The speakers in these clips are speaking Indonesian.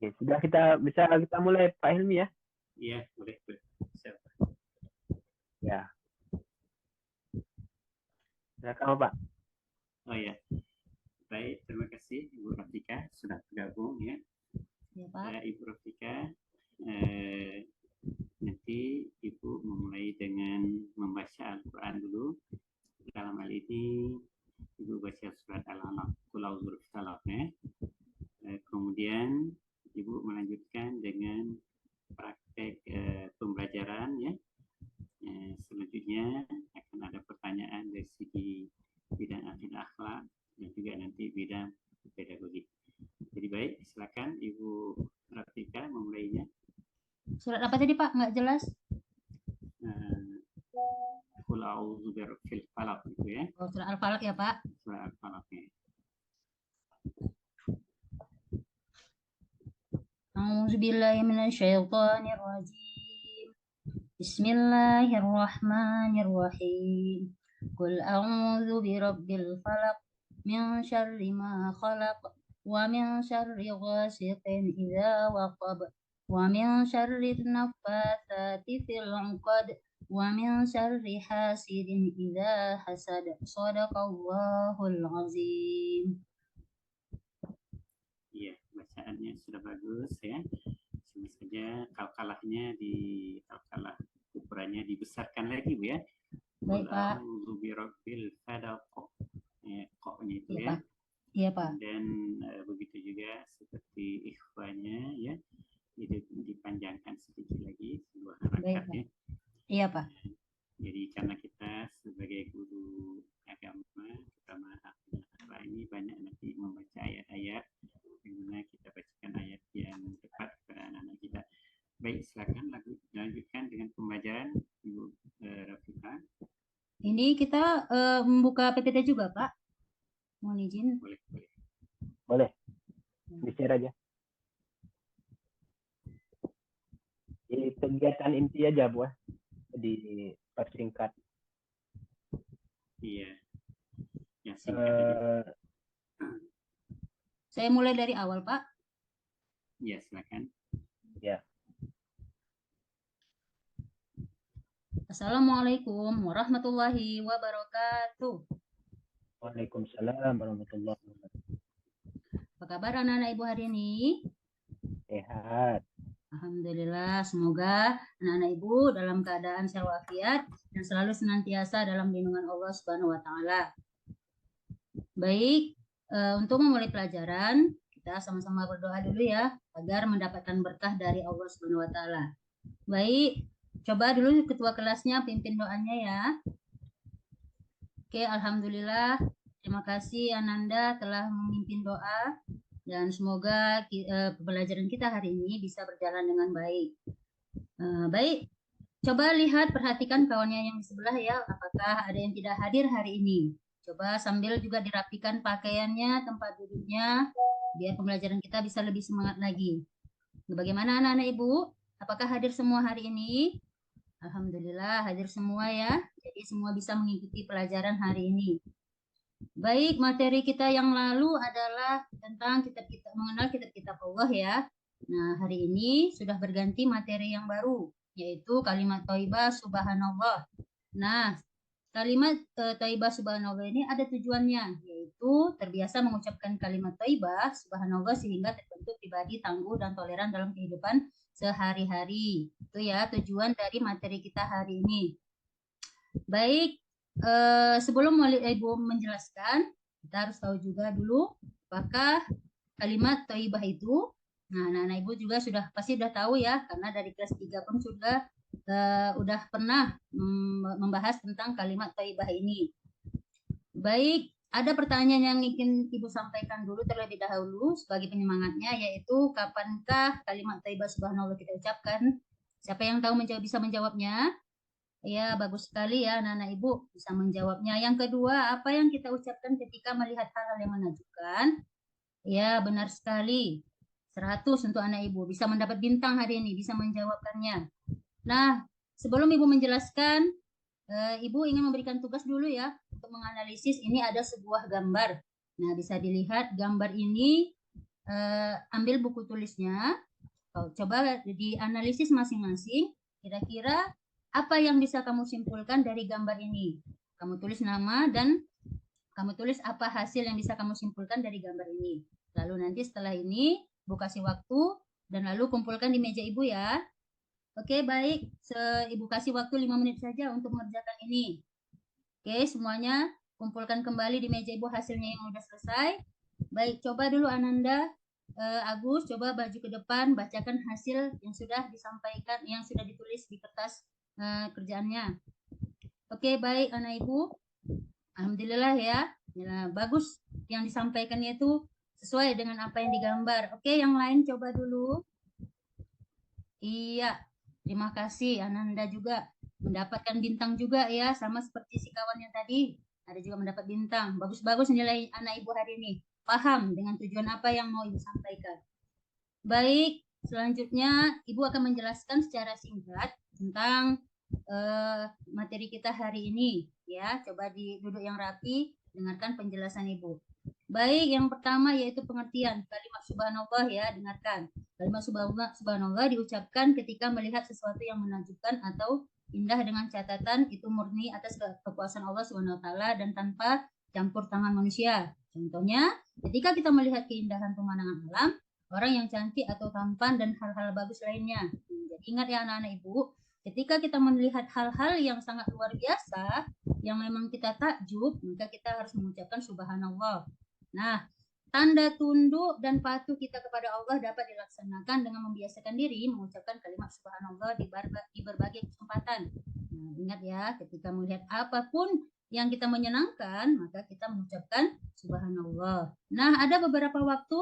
Oke, sudah kita mulai Pak Hilmi ya? Iya, boleh. Siap. Ya. Silakan Pak. Oh ya, baik. Terima kasih Ibu Rafika sudah bergabung ya. Ya Pak. Ibu Rafika, nanti Ibu memulai dengan membaca Al-Quran dulu. Dalam hal ini Ibu baca surat Al-Alaq, Qul a'udzu birabbil falaq ya. Kemudian Ibu melanjutkan dengan praktek pembelajaran ya. Selanjutnya akan ada pertanyaan dari segi bidang akhlak dan juga nanti bidang pedagogi. Jadi baik, silakan Ibu Rafika memulainya. Surat apa tadi Pak? Nggak jelas. Qul a'udzu birabbil falaq gitu ya. Oh, surat Al-Falaq ya Pak. Surat Al-Falaq ya. A'udzu billahi minasyaitonir rajim. Bismillahirrahmanirrahim. Qul a'udzu birabbil falaq min syarri ma khalaq wa min syarri ghasiqin idza waqab wa min syarri naffatsati fil 'uqad wa min syarri hasidin idza hasad. Shadaqallahul azim. Iya, bacaannya sudah bagus ya. Cuma saja kalkalahnya kalkalah ukurannya dibesarkan lagi Bu ya. Baik Pak. A'udzu birabbil falaq. Koknya itu Iya, ya. Pak. Iya Pak. Dan begitu juga seperti ikhwanya ya. Dipanjangkan sedikit lagi sebuah harakat ya. Iya Pak. Jadi karena kita sebagai guru agama, terutama akhlak ini banyak nanti membaca ayat-ayat, dimana kita bacakan ayat yang tepat kepada anak-anak kita. Baik, silakan lanjutkan dengan pembelajaran Ibu Rafika. Ini kita membuka PPT juga Pak. Mohon izin. Boleh. Di-share aja. Jadi kegiatan inti aja Bu, di persingkat. Iya. Yang singkat. Saya mulai dari awal Pak. Iya, silakan. Ya. Assalamualaikum warahmatullahi wabarakatuh. Waalaikumsalam warahmatullahi wabarakatuh. Apa kabar anak-anak Ibu hari ini? Sehat. Alhamdulillah, semoga anak-anak Ibu dalam keadaan sehat walafiat dan selalu senantiasa dalam lindungan Allah Subhanahu wa taala. Baik, untuk memulai pelajaran, kita sama-sama berdoa dulu ya agar mendapatkan berkah dari Allah Subhanahu wa taala. Baik, coba dulu ketua kelasnya pimpin doanya ya. Oke, alhamdulillah. Terima kasih Ananda telah memimpin doa. Dan semoga pembelajaran kita hari ini bisa berjalan dengan baik. Baik, coba lihat, perhatikan kawannya yang di sebelah ya. Apakah ada yang tidak hadir hari ini? Coba sambil juga dirapikan pakaiannya, tempat duduknya, biar pembelajaran kita bisa lebih semangat lagi. Bagaimana anak-anak Ibu? Apakah hadir semua hari ini? Alhamdulillah hadir semua ya. Jadi semua bisa mengikuti pelajaran hari ini. Baik, materi kita yang lalu adalah tentang mengenal kitab-kitab Allah ya. Nah, hari ini sudah berganti materi yang baru, yaitu kalimat thayyibah subhanallah. Nah, kalimat thayyibah subhanallah ini ada tujuannya, yaitu terbiasa mengucapkan kalimat thayyibah subhanallah sehingga terbentuk pribadi tangguh dan toleran dalam kehidupan sehari-hari. Itu ya tujuan dari materi kita hari ini. Baik. Sebelum Ibu menjelaskan, kita harus tahu juga dulu apakah kalimat thayyibah itu. Nah, anak-anak Ibu juga pasti sudah tahu ya, karena dari kelas 3 pun sudah pernah membahas tentang kalimat thayyibah ini. Baik, ada pertanyaan yang ingin Ibu sampaikan dulu terlebih dahulu sebagai penyemangatnya, yaitu kapankah kalimat thayyibah subhanallah kita ucapkan? Siapa yang tahu bisa menjawabnya? Ya, bagus sekali ya anak-anak Ibu bisa menjawabnya. Yang kedua, apa yang kita ucapkan ketika melihat hal-hal yang menakjubkan? Ya, benar sekali. 100 untuk anak Ibu. Bisa mendapat bintang hari ini, bisa menjawabkannya. Nah, sebelum Ibu menjelaskan, Ibu ingin memberikan tugas dulu ya untuk menganalisis. Ini ada sebuah gambar. Nah, bisa dilihat gambar ini ambil buku tulisnya, coba dianalisis masing-masing, kira-kira apa yang bisa kamu simpulkan dari gambar ini. Kamu tulis nama dan kamu tulis apa hasil yang bisa kamu simpulkan dari gambar ini. Lalu nanti setelah ini, Ibu kasih waktu dan lalu kumpulkan di meja Ibu ya. Oke, baik. Ibu kasih waktu 5 menit saja untuk mengerjakan ini. Oke, semuanya kumpulkan kembali di meja Ibu hasilnya yang sudah selesai. Baik, coba dulu Ananda, Agus, coba baju ke depan, bacakan hasil yang sudah disampaikan, yang sudah ditulis di kertas kerjaannya. Oke, baik anak Ibu. Alhamdulillah ya. Ya, bagus yang disampaikannya itu sesuai dengan apa yang digambar. Oke, yang lain coba dulu. Iya, terima kasih. Ananda juga mendapatkan bintang juga ya, sama seperti si kawan yang tadi. Ada juga mendapat bintang. Bagus-bagus nilai anak Ibu hari ini. Paham dengan tujuan apa yang mau Ibu sampaikan. Baik, selanjutnya Ibu akan menjelaskan secara singkat tentang materi kita hari ini. Ya, coba duduk yang rapi, dengarkan penjelasan Ibu. Baik, yang pertama yaitu pengertian kalimat subhanallah ya, dengarkan. Kalimat subhanallah diucapkan ketika melihat sesuatu yang menakjubkan atau indah dengan catatan itu murni atas kekuasaan Allah Subhanahu wa taala dan tanpa campur tangan manusia. Contohnya, ketika kita melihat keindahan pemandangan alam, orang yang cantik atau tampan dan hal-hal bagus lainnya. Jadi ingat ya anak-anak Ibu, ketika kita melihat hal-hal yang sangat luar biasa, yang memang kita takjub, maka kita harus mengucapkan subhanallah. Nah, tanda tunduk dan patuh kita kepada Allah dapat dilaksanakan dengan membiasakan diri mengucapkan kalimat subhanallah di berbagai kesempatan. Nah, ingat ya, ketika melihat apapun yang kita menyenangkan, maka kita mengucapkan subhanallah. Nah, ada beberapa waktu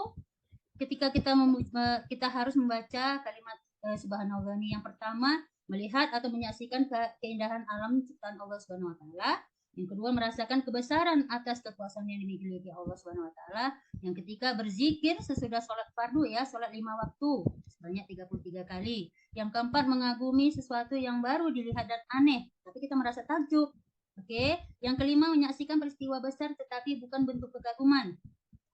ketika kita harus membaca kalimat subhanallah ini. Yang pertama, melihat atau menyaksikan keindahan alam ciptaan Allah Subhanahu wa taala. Yang kedua, merasakan kebesaran atas kekuasaan yang dimiliki Allah Subhanahu wa taala. Yang ketiga, berzikir sesudah sholat fardu ya, sholat 5 waktu sebanyak 33 kali. Yang keempat, mengagumi sesuatu yang baru dilihat dan aneh, tapi kita merasa takjub. Oke. Yang kelima, menyaksikan peristiwa besar tetapi bukan bentuk kekaguman.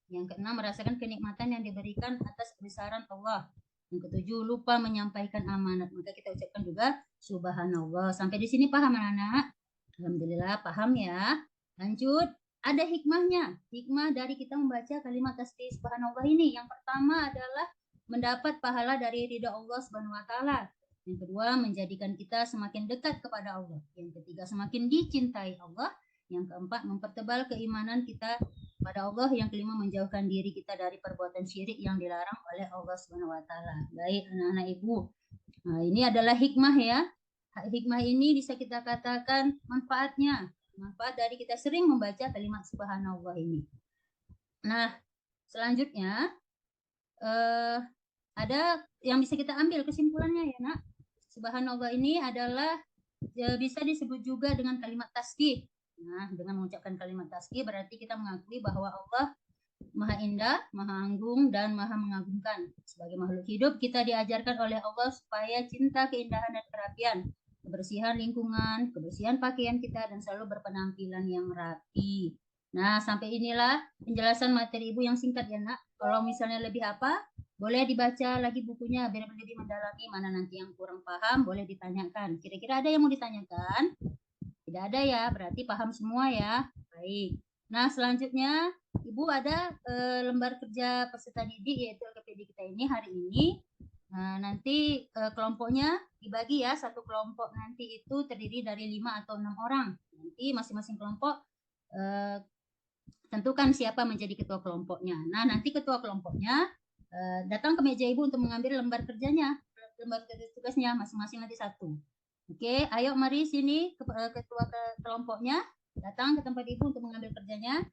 Yang keenam, merasakan kenikmatan yang diberikan atas kebesaran Allah. Yang ketujuh, lupa menyampaikan amanat. Maka kita ucapkan juga subhanallah. Sampai di sini paham anak-anak? Alhamdulillah paham ya. Lanjut, ada hikmahnya. Hikmah dari kita membaca kalimat tasbih subhanallah ini. Yang pertama adalah mendapat pahala dari ridha Allah Subhanahu wa taala. Yang kedua, menjadikan kita semakin dekat kepada Allah. Yang ketiga, semakin dicintai Allah. Yang keempat, mempertebal keimanan kita pada Allah. Yang kelima, menjauhkan diri kita dari perbuatan syirik yang dilarang oleh Allah Subhanahu wa taala. Baik anak-anak Ibu. Nah, ini adalah hikmah ya. Hikmah ini bisa kita katakan manfaatnya. Manfaat dari kita sering membaca kalimat subhanallah ini. Nah, selanjutnya ada yang bisa kita ambil kesimpulannya ya nak. Subhanallah ini adalah bisa disebut juga dengan kalimat tasbih. Nah, dengan mengucapkan kalimat tasbih berarti kita mengakui bahwa Allah Maha Indah, Maha Agung, dan Maha Mengagumkan. Sebagai makhluk hidup, kita diajarkan oleh Allah supaya cinta keindahan dan kerapian, kebersihan lingkungan, kebersihan pakaian kita, dan selalu berpenampilan yang rapi. Nah, sampai inilah penjelasan materi Ibu yang singkat ya nak. Kalau misalnya lebih apa, boleh dibaca lagi bukunya biar lebih mendalami. Mana nanti yang kurang paham, boleh ditanyakan. Kira-kira ada yang mau ditanyakan? Tidak ada ya, berarti paham semua ya. Baik. Nah, selanjutnya Ibu ada lembar kerja peserta didik yaitu LKPD kita ini hari ini. Nah, nanti kelompoknya dibagi ya, satu kelompok nanti itu terdiri dari 5 atau 6 orang. Nanti masing-masing kelompok tentukan siapa menjadi ketua kelompoknya. Nah, nanti ketua kelompoknya datang ke meja Ibu untuk mengambil lembar kerjanya, lembar kerja tugasnya masing-masing nanti satu. Oke, ayo mari sini ketua kelompoknya datang ke tempat Ibu untuk mengambil kerjanya.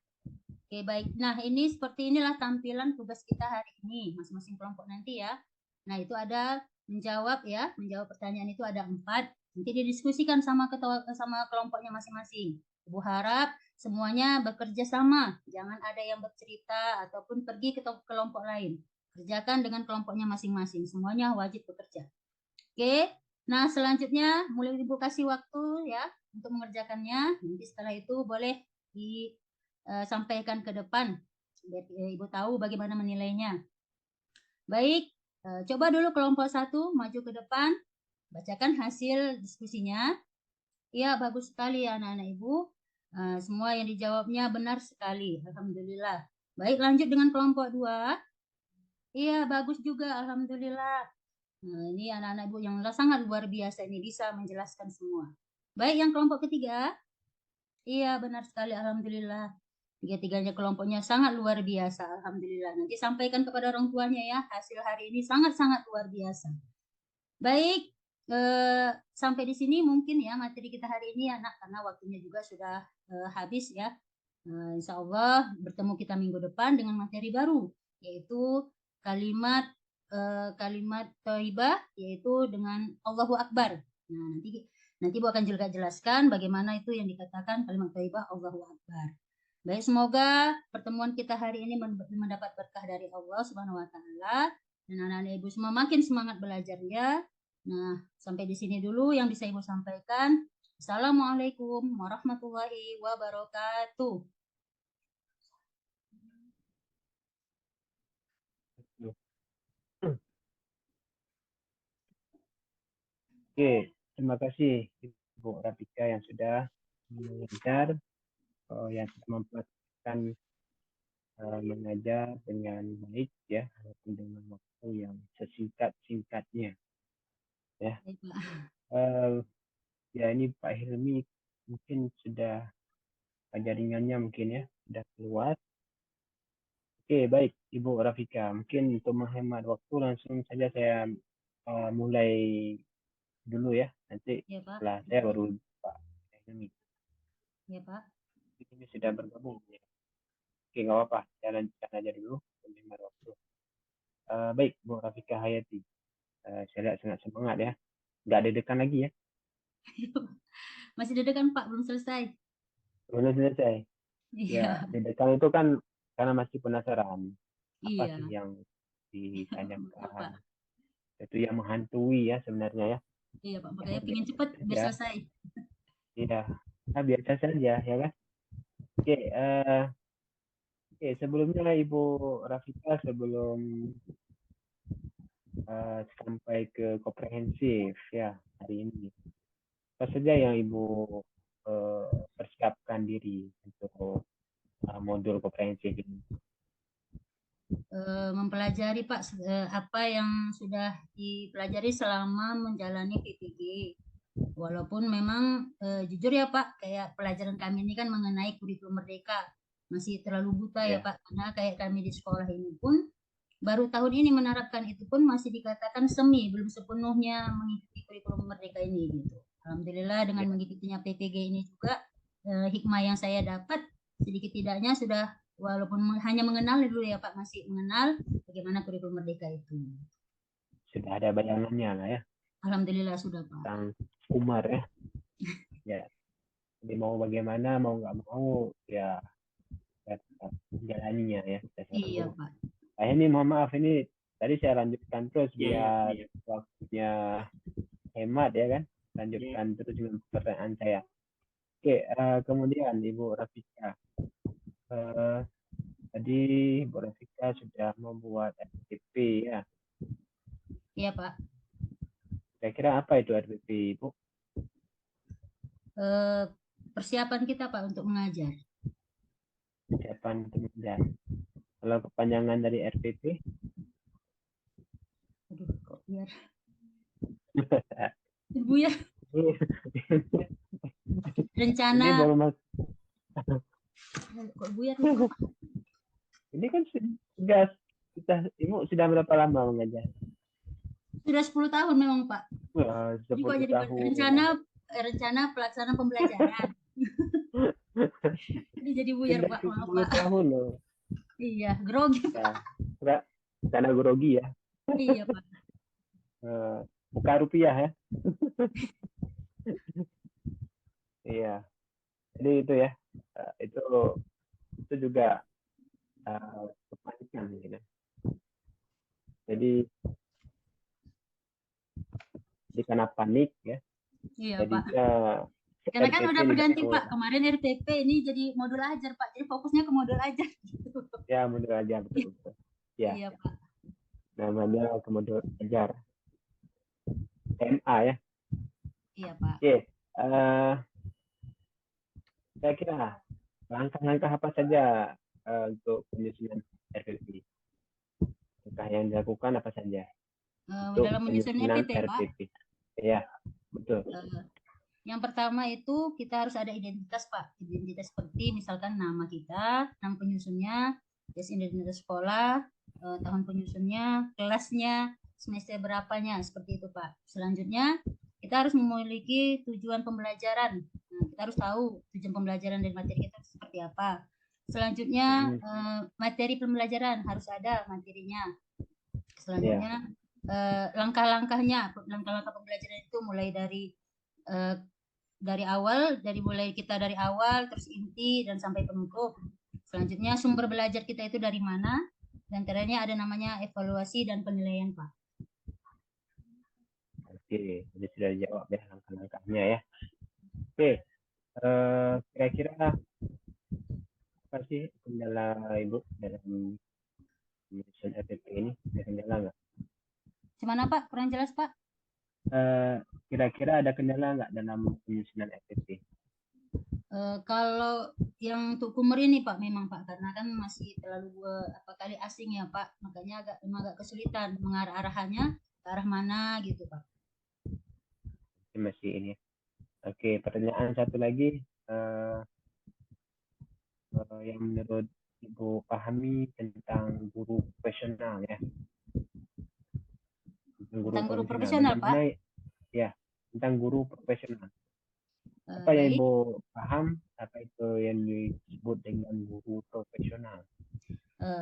Oke, baik. Nah, ini seperti inilah tampilan tugas kita hari ini, masing-masing kelompok nanti ya. Nah, itu ada menjawab ya, menjawab pertanyaan itu ada 4. Nanti didiskusikan sama kelompoknya masing-masing. Ibu harap semuanya bekerja sama, jangan ada yang bercerita ataupun pergi ke kelompok lain. Kerjakan dengan kelompoknya masing-masing, semuanya wajib bekerja. Oke. Nah, selanjutnya mulai Ibu kasih waktu ya untuk mengerjakannya. Nanti setelah itu boleh disampaikan ke depan biar Ibu tahu bagaimana menilainya. Baik, coba dulu kelompok 1 maju ke depan, bacakan hasil diskusinya. Iya, bagus sekali ya anak-anak Ibu. Semua yang dijawabnya benar sekali. Alhamdulillah. Baik, lanjut dengan kelompok 2. Iya, bagus juga. Alhamdulillah. Nah, ini anak-anak Ibu yang sangat luar biasa ini bisa menjelaskan semua. Baik, yang kelompok ketiga. Iya, benar sekali. Alhamdulillah. Tiga-tiganya kelompoknya sangat luar biasa. Alhamdulillah. Nanti sampaikan kepada orang tuanya ya. Hasil hari ini sangat-sangat luar biasa. Baik, sampai di sini mungkin ya materi kita hari ini anak, karena waktunya juga sudah habis ya. Insya Allah bertemu kita minggu depan dengan materi baru, yaitu kalimat kalimat thayyibah, yaitu dengan Allahu Akbar. Nah, nanti Bu akan juga jelaskan bagaimana itu yang dikatakan kalimat thayyibah Allahu Akbar. Baik, semoga pertemuan kita hari ini mendapat berkah dari Allah Subhanahu wa taala dan anak-anak Ibu semua makin semangat belajarnya. Nah, sampai di sini dulu yang bisa Ibu sampaikan. Assalamualaikum warahmatullahi wabarakatuh. Oke, terima kasih Ibu Rafika yang sudah mengajar, yang sudah mempraktikkan mengajar dengan baik ya, walaupun dengan waktu yang sesingkat-singkatnya. Ya, ya ini Pak Hilmi mungkin sudah jaringannya mungkin ya sudah keluar. Oke, baik Ibu Rafika, mungkin untuk menghemat waktu langsung saja saya mulai dulu ya, nanti Ya, Pak. setelah saya baru Pak Hilmi. Ya, Pak. Ini sudah bergabung ya. Oke, nggak apa-apa, saya lanjutkan aja dulu menghemat waktu. Baik, Bu Rafika Hayati, saya lihat sangat semangat ya, nggak deg-degan lagi ya. Masih deg-degan Pak, belum selesai. Belum selesai. Iya. Ya, deg-degan itu kan karena masih penasaran apa Iya. sih yang Betul, ditanyakan. Pak. Itu yang menghantui ya sebenarnya ya. Iya, Pak. Makanya pingin cepat biar Ya, selesai. iya. Nah, biasa saja ya kan. Oke, sebelumnya Ibu Rafika sebelum sampai ke komprehensif ya hari ini, apa saja yang Ibu persiapkan diri untuk modul komprehensif ini? Mempelajari Pak apa yang sudah dipelajari selama menjalani PPG. Walaupun memang jujur ya Pak, kayak pelajaran kami ini kan mengenai kurikulum merdeka masih terlalu buta ya Pak, karena kayak kami di sekolah ini pun baru tahun ini menerapkan, itu pun masih dikatakan semi, belum sepenuhnya mengikuti kurikulum merdeka ini gitu. Alhamdulillah dengan mengikutinya PPG ini juga hikmah yang saya dapat sedikit tidaknya sudah, walaupun hanya mengenal dulu ya Pak, masih mengenal bagaimana kurikulum merdeka itu. Sudah ada bayangannya lah ya. Alhamdulillah sudah Pak. Tentang Umar ya. Ya. Jadi mau bagaimana, mau nggak mau ya jalaninya ya. Iya Pak. Ini mohon maaf ini tadi saya lanjutkan terus biar waktunya hemat ya kan. Lanjutkan terus dengan pertanyaan saya. Oke, kemudian Ibu Rafika. Tadi Ibu Rafika sudah membuat RPP ya. Iya Pak. Kira-kira apa itu RPP Ibu? Persiapan kita Pak untuk mengajar. Persiapan untuk mengajar. Kalau kepanjangan dari RPP? Aduh, kok biar Ibu ya. Rencana. Ini baru mas. Kok buyar? Ini kan sudah Ibu sudah berapa lama mengajar? Sudah 10 tahun memang Pak. 10 tahun. Rencana pelaksanaan pembelajaran. Ini jadi buyar Pak, maaf Pak. 10 tahun loh. Iya, grogi Pak. Ya, karena grogi ya. Iya Pak. Bukan rupiah ya. Iya. Jadi itu ya. Itu juga kepanikan gitu. Jadi karena panik ya. Iya jadi, Pak. Karena kan udah berganti Pak. Kemarin RPP ini jadi modul ajar Pak. Jadi fokusnya ke modul ajar. Ya modul ajar betul. Ya. Iya Pak. namanya Komodo Ajar, TMA ya. Iya, Pak. Oke, saya kira langkah-langkah apa saja untuk penyusunan RPP? Langkah yang dilakukan apa saja untuk Dalam menyusun penyusunan RPP, Pak. RPP? Ya, betul. Yang pertama itu kita harus ada identitas, Pak. Identitas seperti misalkan nama kita, nama penyusunnya, identitas sekolah, tahun penyusunnya, kelasnya, semester berapanya, seperti itu, Pak. Selanjutnya, kita harus memiliki tujuan pembelajaran. Nah, kita harus tahu tujuan pembelajaran dari materi kita seperti apa. Selanjutnya, materi pembelajaran harus ada materinya. Selanjutnya, langkah-langkahnya, langkah-langkah pembelajaran itu mulai dari awal, mulai kita dari awal, terus inti dan sampai penutup. Selanjutnya sumber belajar kita itu dari mana, dan terakhirnya ada namanya evaluasi dan penilaian, Pak. Oke, jadi sudah dijawab ya langkah-langkahnya ya. Oke, kira-kira apa sih kendala Ibu dalam menyusun RPP ini? Ada kendala nggak? Gimana, Pak? Kurang jelas, Pak? Kira-kira ada kendala nggak dalam penyusunan RPP? Kalau yang untuk Kumur ini, Pak, memang, Pak, karena kan masih terlalu kali asing ya, Pak, makanya agak kesulitan mengarah-arahannya ke arah mana gitu, Pak. Masih ini. Oke, pertanyaan satu lagi yang menurut Ibu pahami tentang guru profesional ya. Tentang guru profesional, Pak. Ya, tentang guru profesional. Apa yang Ibu paham, apa itu yang disebut dengan guru profesional?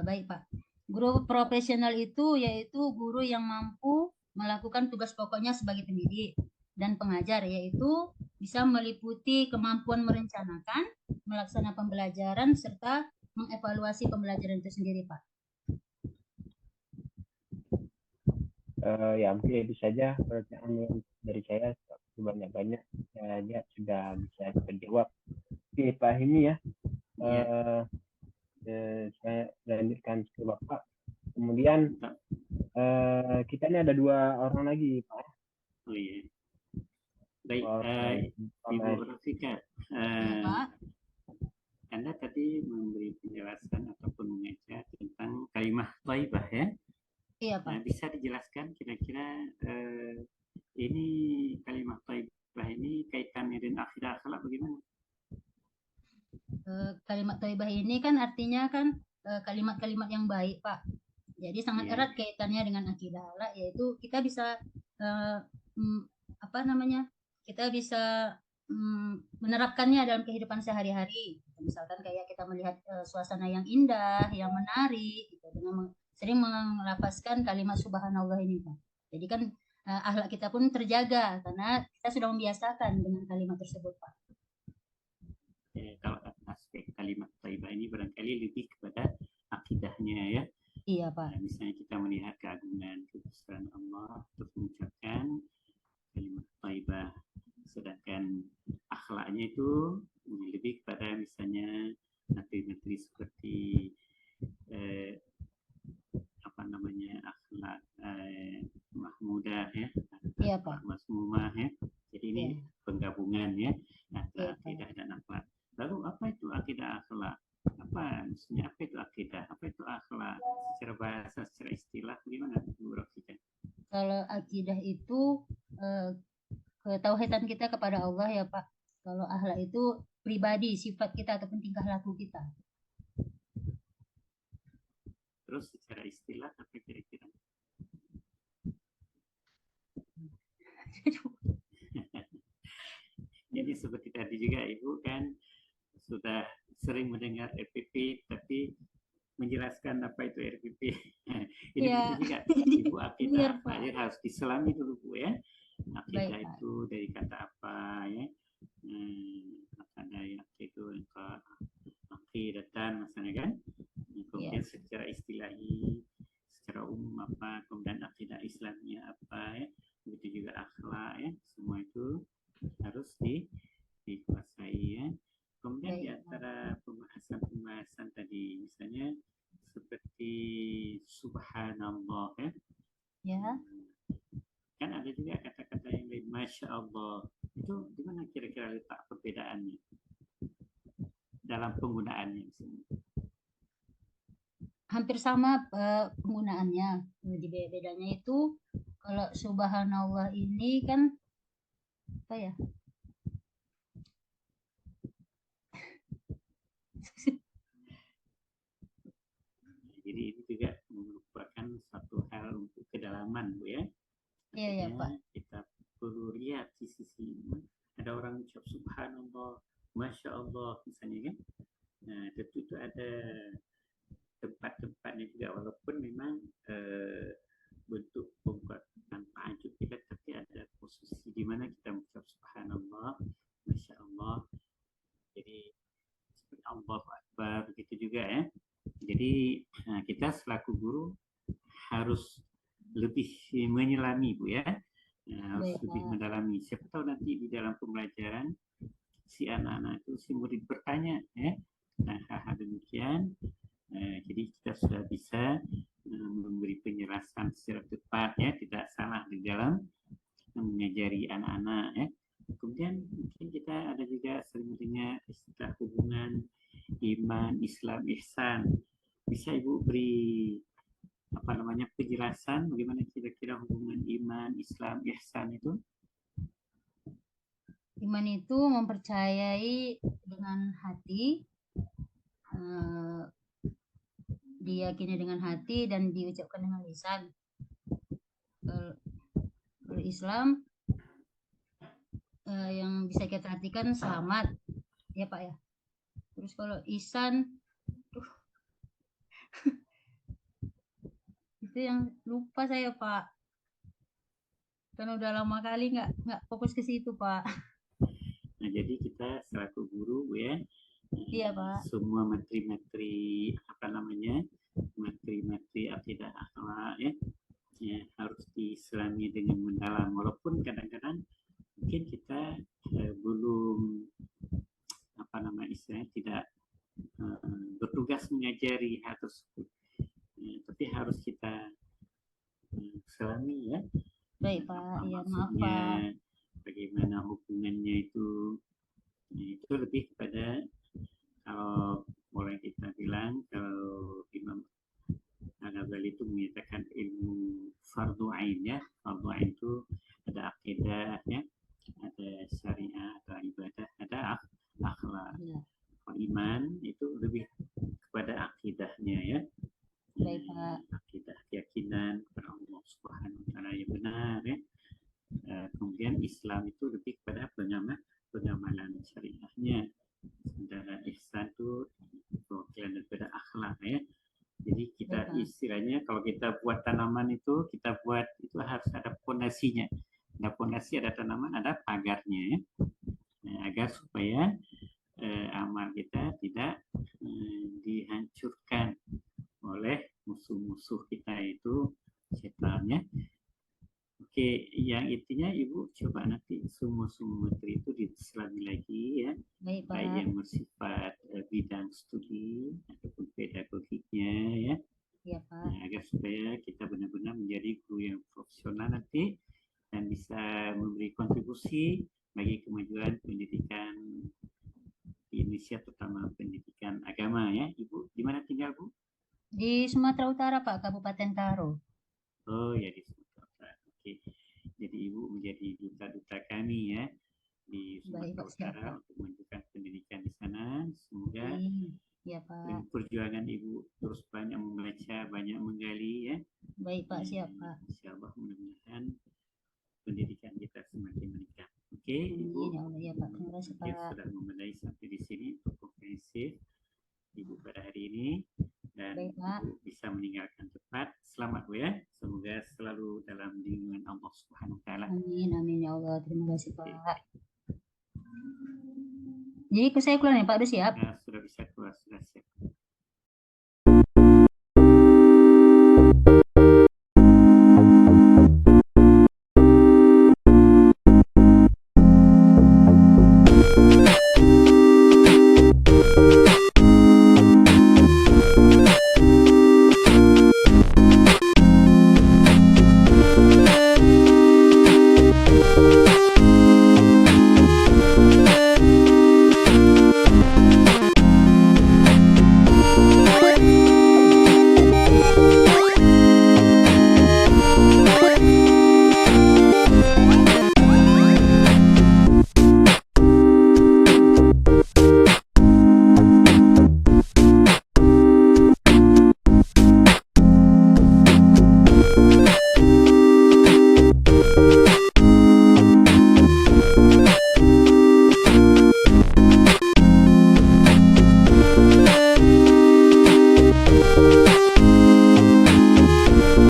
Baik, Pak. Guru profesional itu yaitu guru yang mampu melakukan tugas pokoknya sebagai pendidik dan pengajar, yaitu bisa meliputi kemampuan merencanakan, melaksanakan pembelajaran, serta mengevaluasi pembelajaran itu sendiri, Pak. Ya, mungkin itu saja pertanyaan dari saya. Banyak-banyak saya sudah bisa terjawab. Oke, Pak ini ya. Saya lanjutkan ke Bapak. Kemudian kita ini ada 2 orang lagi, Pak. Oh iya. Baik, Ibu Rafika, Anda tadi memberi penjelasan ataupun mengajar tentang kalimah thayyibah ya? Iya, Pak. Bisa dijelaskan kira-kira ini kalimah thayyibah ini kaitannya dengan akidah akhlak bagaimana? Kalimat thayyibah ini kan artinya kan kalimat-kalimat yang baik, Pak. Jadi sangat erat kaitannya dengan akidah akhlak, yaitu kita bisa kita bisa menerapkannya dalam kehidupan sehari-hari. Misalkan kayak kita melihat suasana yang indah, yang menarik, gitu, dengan sering melafazkan kalimat subhanallah ini, Pak. Jadi kan akhlak kita pun terjaga karena kita sudah membiasakan dengan kalimat tersebut, Pak. Kalau aspek kalimat thayyibah ini barangkali lebih kepada akidahnya ya. Iya, Pak. Misalnya kita melihat keagungan kebesaran Allah terus mengucapkan kalimat thayyibah, sedangkan akhlaknya itu lebih kepada misalnya materi-materi seperti akhlak mahmudah ya, iya, Pak. masmumah ya. Jadi ini penggabungan ya antara akidah dan akhlak. Lalu apa itu akidah akhlak? Apa maksudnya, apa itu akidah, apa itu akhlak secara bahasa, secara istilah bagaimana Bu Rafika? Kalau akidah itu ketauhidan kita kepada Allah ya, Pak. Kalau akhlak itu pribadi, sifat kita ataupun tingkah laku kita. Terus secara istilah apa kira-kira? Jadi seperti tadi juga Ibu kan sudah sering mendengar RPP, tapi menjelaskan apa itu RPP. Ini ya, juga Ibu akidah apa ya, harus diselami dulu Bu ya. Akidah itu dari kata apa ya? Ada yang itu akidatan misalnya kan. Kemudian secara istilahi, secara umum apa, kemudian akidah Islamnya apa ya. Begitu juga akhlak ya. Semua itu harus dikuasai ya. Kemudian di antara pembahasan tadi misalnya seperti subhanallah ya. Ya. Kan ada juga kata-kata yang lain, masya Allah. Itu di mana kira-kira letak perbedaannya dalam penggunaannya di sini? Hampir sama penggunaannya. Di bedanya itu kalau subhanallah ini kan apa ya? Jadi ini juga merupakan satu hal untuk kedalaman, Bu ya. Iya ya Pak. Kita perlu lihat di sisi ini. Ada orang ucap subhanallah, masya Allah misalnya kan. Nah, tentu itu ada tempat-tempatnya juga, walaupun memang bentuk pembuatan ta'ajub kita, tapi ada posisi di mana kita mengucap subhanallah, masya Allah. Jadi seperti Allahu Akbar begitu juga ya. Jadi kita selaku guru harus lebih menyelami, Bu ya. Harus lebih mendalami. Siapa tahu nanti di dalam pembelajaran si anak-anak itu, si murid bertanya ya, nah hal-hal demikian. Jadi kita sudah bisa memberi penjelasan secara tepat ya, tidak salah di dalam mengajari anak-anak ya. Kemudian mungkin kita ada juga sering mendengar istilah hubungan iman, Islam, ihsan. Bisa Ibu beri penjelasan bagaimana kira-kira hubungan iman, Islam, ihsan itu? Iman itu mempercayai dengan hati, diyakini dengan hati dan diucapkan dengan lisan. Kalau Islam yang bisa kita artikan selamat, ya Pak ya. Terus kalau ihsan, itu yang lupa saya Pak. Karena udah lama kali nggak fokus ke situ Pak. Nah, jadi kita selaku guru ya, iya Pak, semua materi-materi materi-materi akidah akhlak ya, harus diselami dengan mendalam, walaupun kadang-kadang mungkin kita belum istilahnya tidak bertugas mengajari hal tersebut, tapi harus kita selami ya. Baik Pak, iya maaf Pak. Bagaimana hubungannya itu lebih kepada, kalau boleh kita bilang, kalau Imam Al-Ghazali itu menyatakan ilmu fardu ain ya. Fardu ain itu ada akidah ya, ada syariah, ada ibadah, ada akhlak. Ya. Kalau iman itu lebih kepada akidahnya ya. Baik Pak. Akidah, keyakinan kepada Allah Subhanahu wa taala yang benar ya. Kemudian Islam itu lebih kepada pengamalan syariahnya. Sementara ihsan itu perwakilan daripada akhlak ya. Jadi kita istilahnya kalau kita buat tanaman itu, kita buat itu harus ada pondasinya. Ada pondasi, ada tanaman, ada pagarnya ya. Nah, agar supaya amal kita tidak dihancurkan oleh musuh-musuh kita itu setan ya. Oke, yang intinya Ibu coba nanti semua materi itu diselami lagi ya. Baik, Pak. Baik yang bersifat bidang studi ataupun pedagogiknya ya. Iya, Pak. Nah, agar supaya kita benar-benar menjadi guru yang profesional nanti dan bisa memberi kontribusi bagi kemajuan pendidikan di Indonesia, terutama pendidikan agama ya. Ibu di mana tinggal, Bu? Di Sumatera Utara, Pak, Kabupaten Karo. Oh ya, di Sumatera Utara. Oke. Jadi Ibu menjadi duta-duta kami ya di Sumatera Utara untuk menunjukkan pendidikan di sana. Semoga ya, Pak. dengan perjuangan Ibu terus banyak membaca, banyak menggali ya. Baik Pak, siap Pak. Insya Allah mudah-mudahan pendidikan kita semakin meningkat. Oke, Ibu. Ya Pak, terima kasih Pak. Sudah memadai sampai di sini untuk komprehensif Ibu pada hari ini. Dan baik, Pak. Ibu bisa meninggalkan cepat. Selamat Bu ya. Semoga selalu dalam lindungan Allah Subhanahu wa taala. Amin, amin ya Allah. Terima kasih Pak. Jadi saya keluar ya Pak, udah siap? Nah, sudah bisa